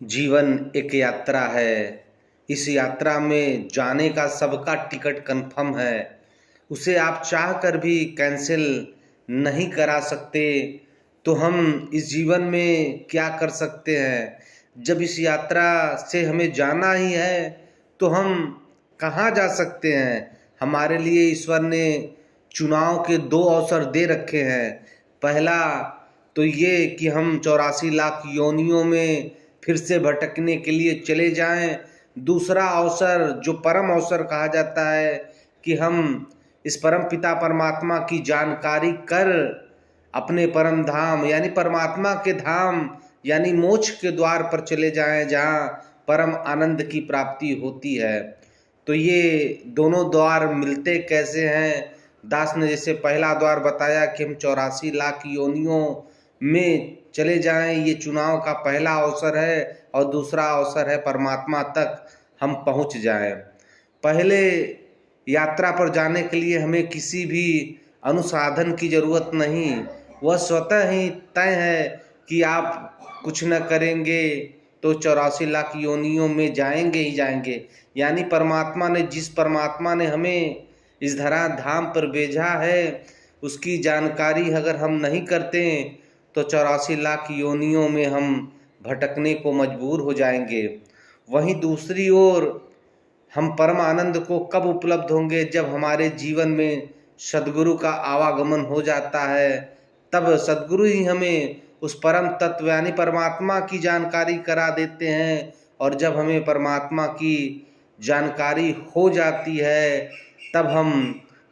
जीवन एक यात्रा है। इस यात्रा में जाने का सबका टिकट कंफर्म है। उसे आप चाह कर भी कैंसिल नहीं करा सकते। तो हम इस जीवन में क्या कर सकते हैं? जब इस यात्रा से हमें जाना ही है तो हम कहाँ जा सकते हैं? हमारे लिए ईश्वर ने चुनाव के दो अवसर दे रखे हैं। पहला तो ये कि हम 84 लाख योनियों में फिर से भटकने के लिए चले जाएं। दूसरा अवसर जो परम अवसर कहा जाता है कि हम इस परम पिता परमात्मा की जानकारी कर अपने परम धाम यानी परमात्मा के धाम यानी मोक्ष के द्वार पर चले जाएं, जहां परम आनंद की प्राप्ति होती है। तो ये दोनों द्वार मिलते कैसे हैं? दास ने जैसे पहला द्वार बताया कि हम 84 लाख योनियों में चले जाएं, ये चुनाव का पहला अवसर है। और दूसरा अवसर है परमात्मा तक हम पहुंच जाएं। पहले यात्रा पर जाने के लिए हमें किसी भी अनुसाधन की जरूरत नहीं, वह स्वतः ही तय है कि आप कुछ न करेंगे तो 84 लाख योनियों में जाएंगे ही जाएंगे। यानी परमात्मा ने हमें इस धरा धाम पर भेजा है, उसकी जानकारी अगर हम नहीं करते तो 84 लाख योनियों में हम भटकने को मजबूर हो जाएंगे। वहीं दूसरी ओर हम परम आनंद को कब उपलब्ध होंगे? जब हमारे जीवन में सद्गुरु का आवागमन हो जाता है। तब सद्गुरु ही हमें उस परम तत्व यानी परमात्मा की जानकारी करा देते हैं। और जब हमें परमात्मा की जानकारी हो जाती है तब हम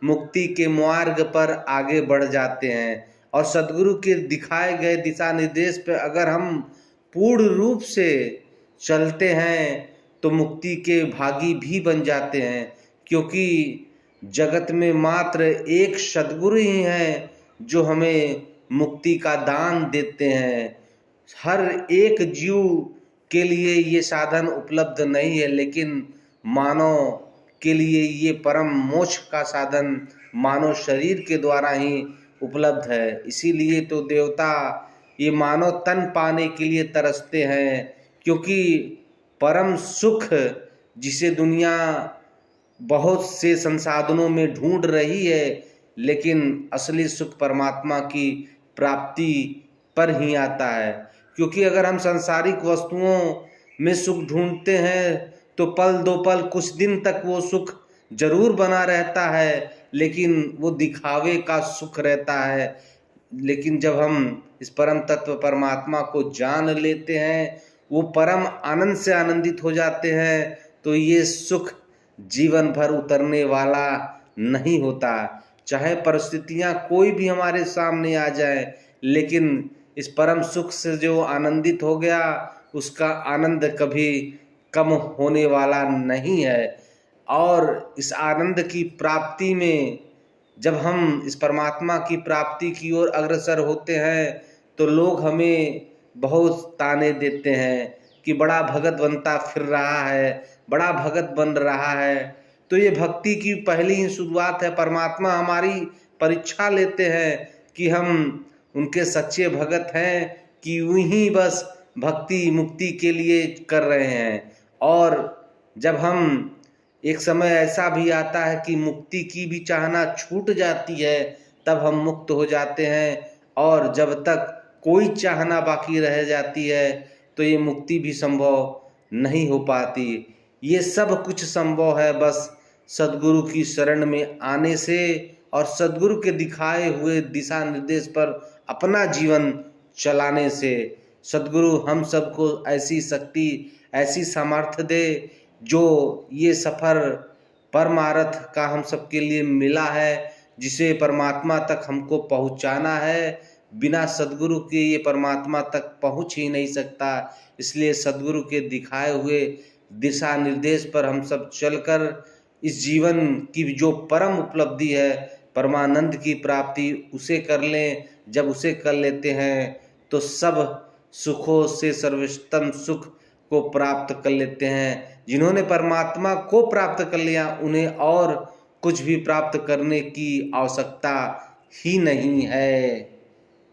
मुक्ति के मार्ग पर आगे बढ़ जाते हैं। और सद्गुरु के दिखाए गए दिशा निर्देश पर अगर हम पूर्ण रूप से चलते हैं तो मुक्ति के भागी भी बन जाते हैं। क्योंकि जगत में मात्र एक सद्गुरु ही हैं जो हमें मुक्ति का दान देते हैं। हर एक जीव के लिए ये साधन उपलब्ध नहीं है, लेकिन मानव के लिए ये परम मोक्ष का साधन मानव शरीर के द्वारा ही उपलब्ध है। इसीलिए तो देवता ये मानव तन पाने के लिए तरसते हैं। क्योंकि परम सुख जिसे दुनिया बहुत से संसाधनों में ढूंढ रही है, लेकिन असली सुख परमात्मा की प्राप्ति पर ही आता है। क्योंकि अगर हम सांसारिक वस्तुओं में सुख ढूंढते हैं तो पल दो पल कुछ दिन तक वो सुख जरूर बना रहता है, लेकिन वो दिखावे का सुख रहता है। लेकिन जब हम इस परम तत्व परमात्मा को जान लेते हैं, वो परम आनंद से आनंदित हो जाते हैं, तो ये सुख जीवन भर उतरने वाला नहीं होता। चाहे परिस्थितियां कोई भी हमारे सामने आ जाए, लेकिन इस परम सुख से जो आनंदित हो गया उसका आनंद कभी कम होने वाला नहीं है। और इस आनंद की प्राप्ति में जब हम इस परमात्मा की प्राप्ति की ओर अग्रसर होते हैं तो लोग हमें बहुत ताने देते हैं कि बड़ा भगत बनता फिर रहा है, बड़ा भगत बन रहा है। तो ये भक्ति की पहली ही शुरुआत है। परमात्मा हमारी परीक्षा लेते हैं कि हम उनके सच्चे भगत हैं कि यूं ही बस भक्ति मुक्ति के लिए कर रहे हैं। और जब हम एक समय ऐसा भी आता है कि मुक्ति की भी चाहना छूट जाती है, तब हम मुक्त हो जाते हैं। और जब तक कोई चाहना बाकी रह जाती है तो ये मुक्ति भी संभव नहीं हो पाती। ये सब कुछ संभव है बस सद्गुरु की शरण में आने से और सद्गुरु के दिखाए हुए दिशा निर्देश पर अपना जीवन चलाने से। सद्गुरु हम सबको ऐसी शक्ति ऐसी सामर्थ्य दे जो ये सफ़र परमार्थ का हम सबके लिए मिला है, जिसे परमात्मा तक हमको पहुंचाना है। बिना सद्गुरु के ये परमात्मा तक पहुंच ही नहीं सकता। इसलिए सद्गुरु के दिखाए हुए दिशा निर्देश पर हम सब चलकर इस जीवन की जो परम उपलब्धि है परमानंद की प्राप्ति उसे कर लें। जब उसे कर लेते हैं तो सब सुखों से सर्वोत्तम सुख को प्राप्त कर लेते हैं। जिन्होंने परमात्मा को प्राप्त कर लिया उन्हें और कुछ भी प्राप्त करने की आवश्यकता ही नहीं है।